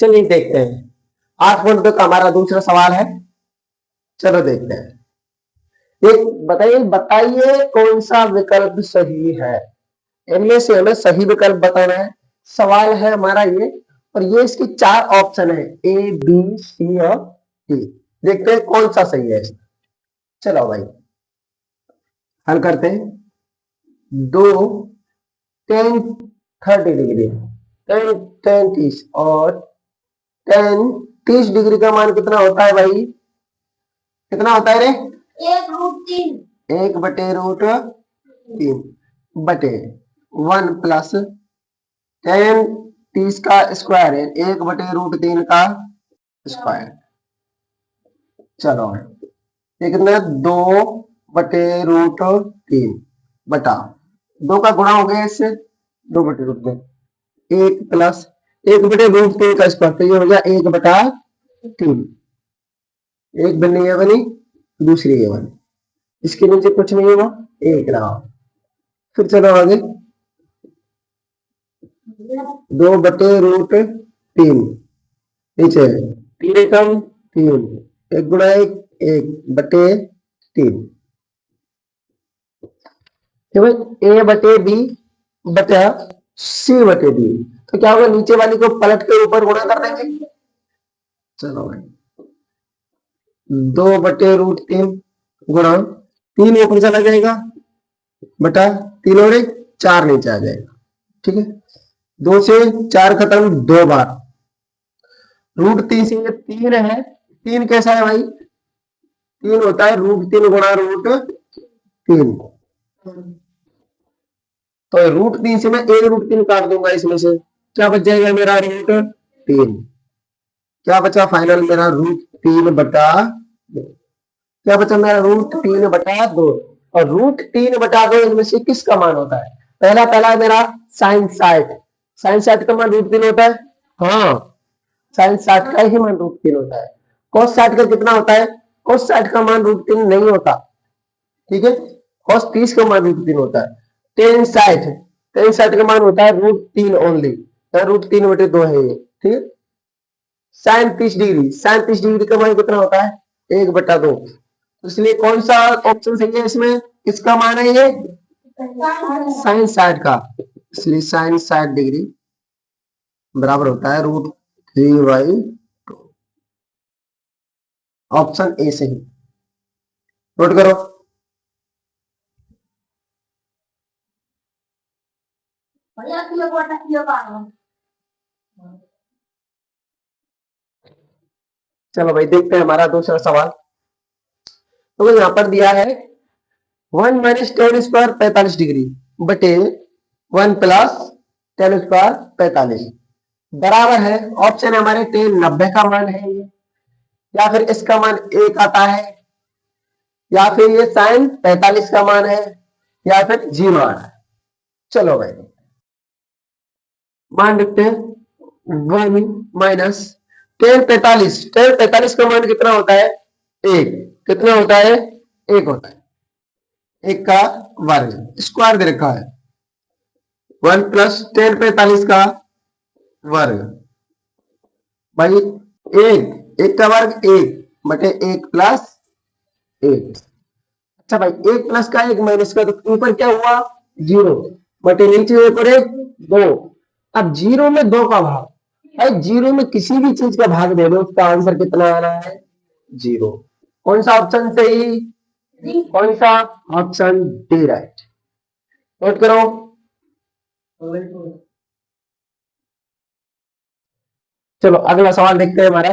चलिए देखते हैं 8.2 का हमारा दूसरा सवाल है। चलो देखते हैं। एक बताइए बताइए कौन सा विकल्प सही है। इनमें से हमें सही विकल्प बताना है। सवाल है हमारा ये, और ये इसकी 4 ऑप्शन है, ए बी सी और डी। देखते हैं कौन सा सही है इसमें। चलो भाई हल करते हैं। दो 10 30 डिग्री, 10 30 और 10 30 डिग्री का मान कितना होता है भाई? कितना होता है रे? 1/√3। 1/√3 बटे 1 प्लस 10 30 का स्क्वायर है 1/√3 का स्क्वायर। चलो ये कितना है? 2/√3 बटा 2 का गुणा हो गया इससे 2/√3, 1 प्लस 1/√3 का स्क्वायर, तो ये हो गया 1/3। एक बनी ये बनी, दूसरी ये बनी, इसके नीचे कुछ नहीं हुआ, एक रहा। फिर चलो आगे, 2/√3 नीचे 3 एकम 3, 1 गुणा 1 1/3। ए बटे बी बटा सी बटे डी, तो क्या होगा? नीचे वाली को पलट के ऊपर गुणा कर देंगे। चलो भाई 2/√3 गुणा 3 ऊपर चला जाएगा बटा 3 और 1 4 नीचे आ जाएगा। ठीक है, 2 से 4 खत्म 2 बार, √3 से ये 3 है। 3 कैसा है भाई? 3 होता है √3 गुणा √3, तो √3 से मैं 1√3 काट दूंगा, इसमें से क्या बच जाएगा मेरा? √3। क्या बचा फाइनल मेरा? √3/2। क्या बचा मेरा? √3/2। और √3/2 इनमें से किसका मान होता है? पहला पहला मेरा sin 60, sin 60 का मान √3 होता है। हाँ, sin 60 का ही मान √3 होता है। cos 60 का कितना होता है? cos 60 का मान √3 नहीं होता। ठीक है, cos 30 का मान √3 होता है। tan 60 का मान होता है √3 ओनली, √3/2 है ये। ठीक है, sin 30 डिग्री का मान कितना होता है? 1/2। इसलिए कौन सा ऑप्शन सही है इसमें? किसका मान है ये? sin 60 का। इसलिए sin 60 डिग्री बराबर होता है √3/2। ऑप्शन ए सही। नोट करो। चलो भाई देखते हैं हमारा दूसरा सवाल। तो यहां पर दिया है 1 - 10 स्क्वायर 45 डिग्री बटे 1 प्लस 10 स्क्वायर 45 बराबर है। ऑप्शन है हमारे 10 90 का मान है ये, या फिर इसका मान 1 आता है, या फिर ये sin 45 का मान है, या फिर 0 आ रहा है। चलो भाई मान लिखते हैं 1 माइनस 10 45 का मान कितना होता है? 1। कितना होता है? 1 होता है। 1 का वर्ग स्क्वायर दे रखा है, 1 प्लस 10 45 का वर्ग भाई 1 का वर्ग 1 बटे 1 प्लस 1। अच्छा भाई 1 प्लस का 1 माइनस का, तो ऊपर क्या हुआ? 0 बटे नीचे 1 और 1 2। अब 0 में 2 का भाग, भाई 0 में किसी भी चीज का भाग दे दो, उसका आंसर कितना आ रहा है? 0। कौन सा ऑप्शन सही? कौन सा? Option D right. नोट करो। चलो अगला सवाल देखते हैं हमारा।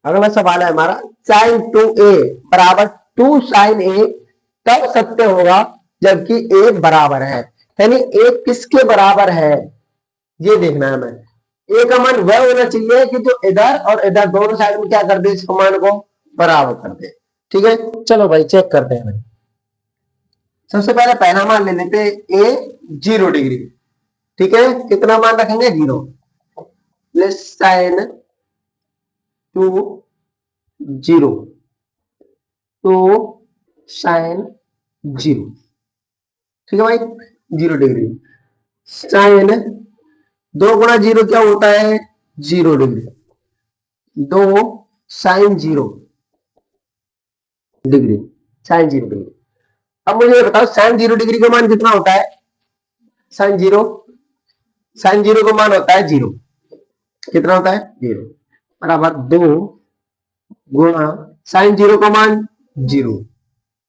अगला सवाल है हमारा sin 2a बराबर 2 sin a तब सत्य होगा जबकि a बराबर है। यानी a किसके बराबर है ये देखना है हमें। a का मान वह होना चाहिए कि जो इधर और इधर दोनों साइड में क्या कर दे, इस मान को बराबर कर दे। ठीक है, चलो भाई चेक करते हैं। सबसे पहले पहला मान ले लेते हैं a 0 डिग्री। ठीक है, कितना मान रखेंगे? 0 प्लस sin 2 0 तो sin 0। ठीक है भाई 0 डिग्री। sin 2 गुणा 0 क्या होता है? 0 degree, 2 sine 0 degree, sine 0 degree. अब मुझे बताओ साइन 0 डिग्री का मान कितना होता है? साइन जीरो, साइन 0 का मान होता है 0। कितना होता है? 0 बराबर 2 गुणा साइन 0 का मान 0,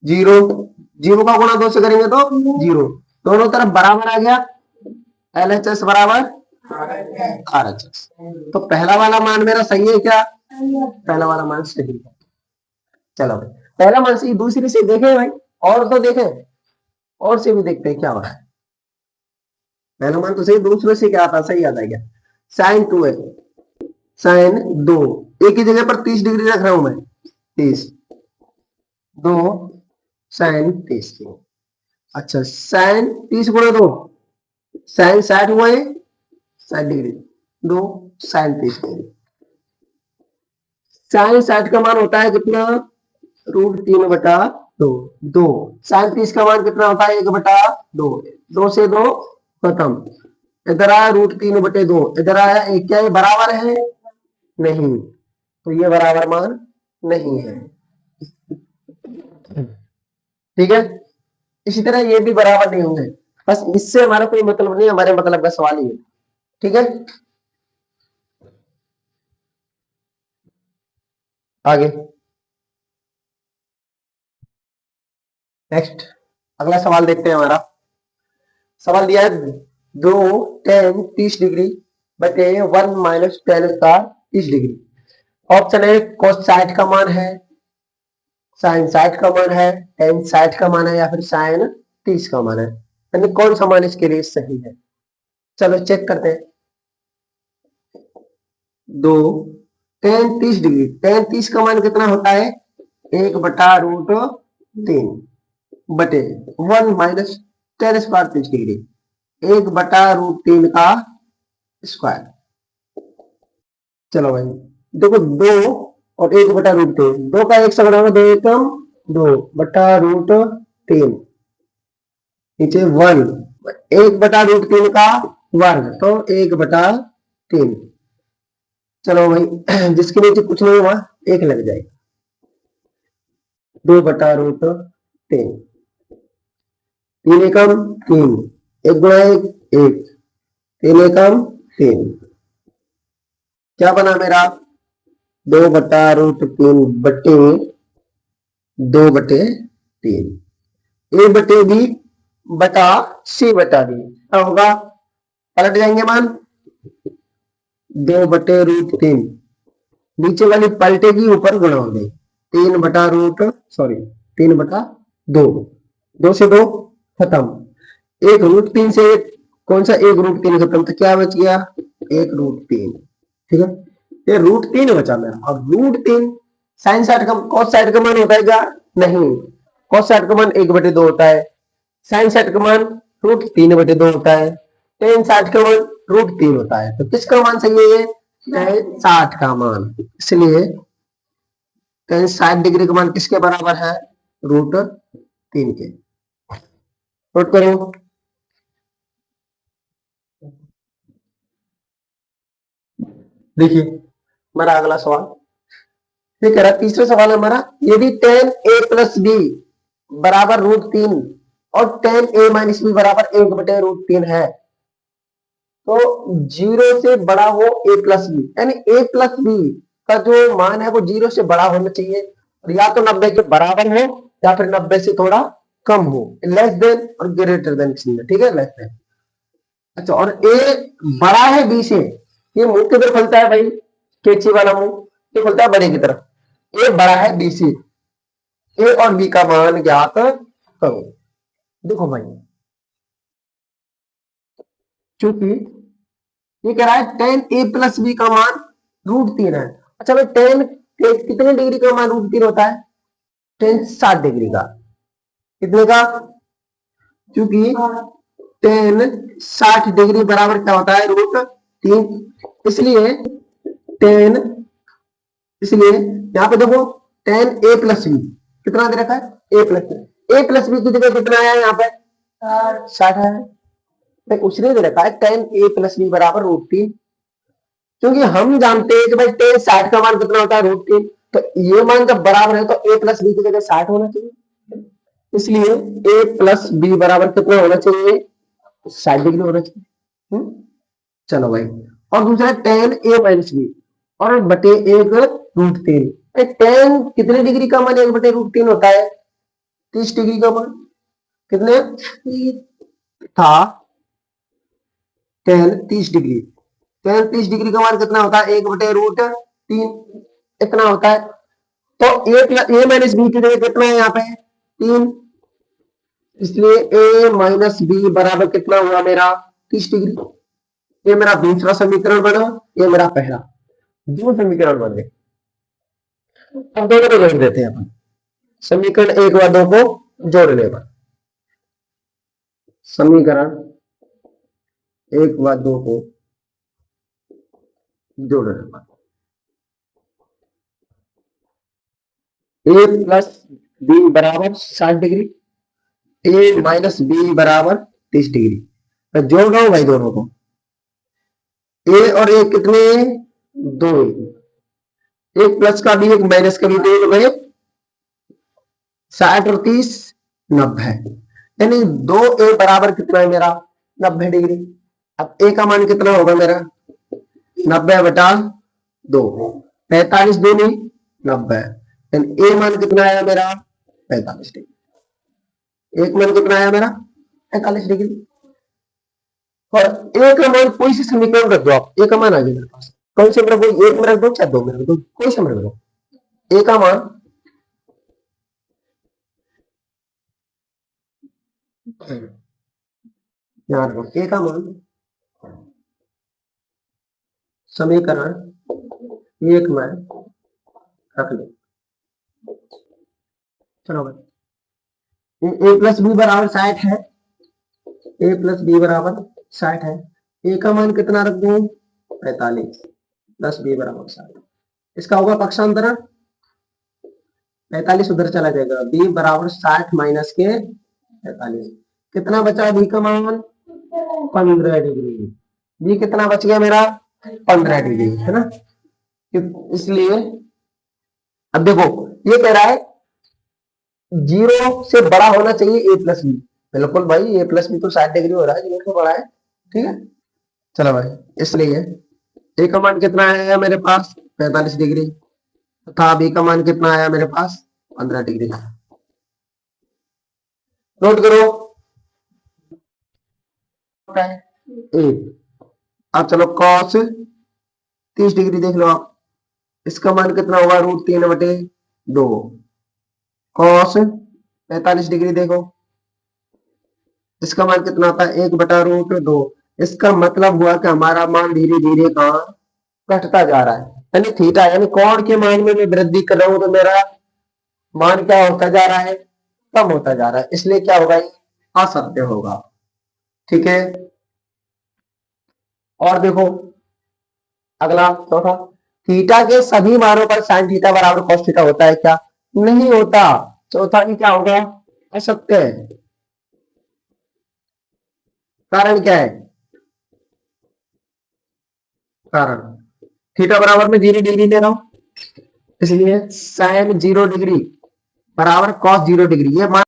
0, 0 का गुणा 2 से करेंगे तो 0, दोनों तरफ बराबर आ गया, LHS बराबर RHS। तो पहला वाला मान मेरा सही है क्या? पहला वाला मान सही है। चलो भाई, पहला मान सही, दूसरी से देखें भाई, और तो देखें, और से भी देखते हैं क्या हो रहा है। पहला मान तो सही, दूसरे से क्या आता है? सही आता है क्या? साइन 2 है, साइन 2, एक ही जगह पर 30 डिग्री रख रहा हूं मैं, 30, 2 साइन 30। अच्छा, साइन 30 गुणा 2, साइन 60 हुआ है, 60 डिग्री, 2 साइन 30 डिग्री। साइन 60 का मान होता है कितना? √3/2, 2 साइन 30 का मान कितना होता है? 1/2, 2 से 2 खत्म, इधर आया √3/2, इधर आया एक, क्या ये बराबर है? नहीं, तो ये बराबर मान नहीं है। ठीक है, इसी तरह ये भी बराबर नहीं होंगे। बस इससे हमारा कोई मतलब नहीं, हमारे मतलब का सवाल ही है। ठीक है, आगे नेक्स्ट अगला सवाल देखते हैं। हमारा सवाल दिया है, दो tan 30 डिग्री बटे 1 माइनस tan का 30 डिग्री। ऑप्शन है cos 60 का मान है, sin 60 का मान है, tan 60 का मान है, या फिर sin 30 का मान है, यानी कौन सा मान इसके लिए सही है? चलो चेक करते हैं। दो tan 30 डिग्री, tan 30 का मान कितना होता है? 1/√3 बटे 1 माइनस tan स्क्वायर 30 डिग्री, 1/√3 का स्क्वायर। चलो भाई देखो, 2 और 1/√3, 2 का 1 से गुणा, 2 एकम 2/√3, नीचे 1, 1/√3 का वर्ग, तो 1/3। चलो भाई जिसके नीचे कुछ नहीं हुआ, 1 लग जाएगा, 2/√3, 3 एकम 3, 1 गुणा 1 1, 3 एकम 3, क्या बना मेरा? 2/√3 बटे 2/3, A बटे B बटा C बटा D, क्या होगा? पलट जाएंगे मान, 2/√3, नीचे वाली पलटेगी, ऊपर गुणा हो गई, 3/2, 2 से 2 खत्म, 1√3 से कौन सा 1√3 खत्म, तो क्या बच गया? 1√3। ठीक है, ये √3 बचा मेरा। और √3 साइन 60 का, cos 60 का मान होता है क्या? नहीं, cos 60 का मान 1/2 होता है, साइन 60 का मान √3/2 होता है, tan 60 का मान √3 होता है। तो किसका मान सही है? ये tan 60 का मान। इसलिए tan 60 डिग्री का मान किसके बराबर है? √3 के। नोट करो। देखिए हमारा अगला सवाल ये कह रहा है, तीसरा सवाल है हमारा, यदि tan a प्लस बी बराबर √3 और tan a माइनस बी बराबर 1/√3 है, तो 0 से बड़ा हो a प्लस बी, यानी a प्लस बी का जो मान है वो 0 से बड़ा होना चाहिए, और या तो 90 के बराबर हो, या फिर 90 से थोड़ा कम हो, लेस देन और ग्रेटर देन। ठीक है, लेस देन। अच्छा, और a बड़ा है b से, ये मुंह किधर खुलता है भाई? कैची वाला मुंह, ये खुलता है बड़े की तरफ। a बड़ा है b से, a और b का मान ज्ञात करो। देखो भाई, चूंकि ये कह रहा है tan a प्लस बी का मान √3 है। अच्छा भाई, tan कितने डिग्री का मान √3 होता है? tan 60 डिग्री का। कितने का? क्योंकि tan 60 डिग्री बराबर क्या होता है? √3। इसलिए tan, इसलिए यहाँ पे देखो tan a प्लस बी कितना दे रखा है? a प्लस बी की जगह कितना आया यहाँ पे? 60 है। उसने दे रखा है tan a प्लस बी बराबर √3। क्योंकि हम जानते हैं कि भाई टेन 60 का मान कितना होता है √3, तो ये मान जब बराबर है तो a प्लस बी की जगह 60 होना चाहिए, इसलिए a प्लस बी बराबर कितना होना चाहिए, 60 डिग्री होना चाहिए। चलो भाई, और दूसरा टेन a माइनस बी और बटे एक √3, टेन कितने डिग्री का मान 1/√3 होता है, 30 डिग्री का मान, कितने था, टेन 30 डिग्री, टेन 30 डिग्री का मान कितना होता है, 1/√3 इतना होता है। तो a माइनस बी की जगह कितना है यहाँ पे 3, इसलिए a माइनस बी बराबर कितना हुआ मेरा 30 डिग्री। ये मेरा दूसरा समीकरण बना, ये मेरा पहला, दो समीकरण बन गए। अब दोनों को जोड़ देते हैं अपन, समीकरण 1 व 2 को जोड़ने पर, समीकरण 1 व 2 को जोड़ने पर a प्लस बी बराबर 60 डिग्री, a माइनस बी बराबर 30 डिग्री। मैं जोड़ रहा हूं भाई दोनों को, a और a कितने, दो, एक प्लस का भी एक माइनस का भी, दो गए 60 और 30 90, यानी 2a बराबर कितना है मेरा 90 डिग्री। अब a का मान कितना होगा मेरा 90/2, 45 दूनी 90, यानी a मान कितना आया मेरा 45 डिग्री, एक मान कितना आया मेरा 45 डिग्री। और a का मान कोई सी समीकरण रख दो आप, a का मान आ गया मेरे पास, कौन से में रख दो, एक में रख दो चाहे दो में रख दो, कोई से में रख दो, a का मान याद रखो, a का मान समीकरण एक में रख लो। चलो भाई, a प्लस बी बराबर 60 है, a प्लस बी बराबर 60 है, a का मान कितना रख दू 45 प्लस बी बराबर 60, इसका होगा पक्षांतरण, 45 उधर चला जाएगा, b बराबर 60 माइनस के 45, कितना बचा b का मान 15 डिग्री, b कितना बच गया मेरा 15 डिग्री, है ना। इसलिए अब देखो ये कह रहा है 0 से बड़ा होना चाहिए a प्लस बी, बिल्कुल भाई a प्लस बी तो 60 डिग्री हो रहा है, 0 से बड़ा है, ठीक है। चलो भाई, इसलिए a का मान कितना आया मेरे पास 45 डिग्री तथा b का मान कितना आया मेरे पास 15 डिग्री। नोट करो a, अब चलो cos 30 डिग्री देख लो आप, इसका मान कितना होगा √3/2, cos 45 डिग्री देखो, इसका मान कितना होता है 1/√2, इसका मतलब हुआ कि हमारा मान धीरे धीरे कहां घटता जा रहा है, यानी थीटा यानी कोण के मान में मैं वृद्धि कर रहा हूं तो मेरा मान क्या होता जा रहा है, कम होता जा रहा है, इसलिए क्या होगा ये असत्य होगा, ठीक है। और देखो अगला चौथा, थीटा के सभी मानों पर साइन थीटा बराबर कॉस थीटा होता है क्या, नहीं होता, चौथा की क्या होगा असत्य है, कारण क्या है, कारण थीटा बराबर में 0 डिग्री ले रहा हूं, इसलिए साइन 0 डिग्री बराबर कॉस 0 डिग्री, ये मान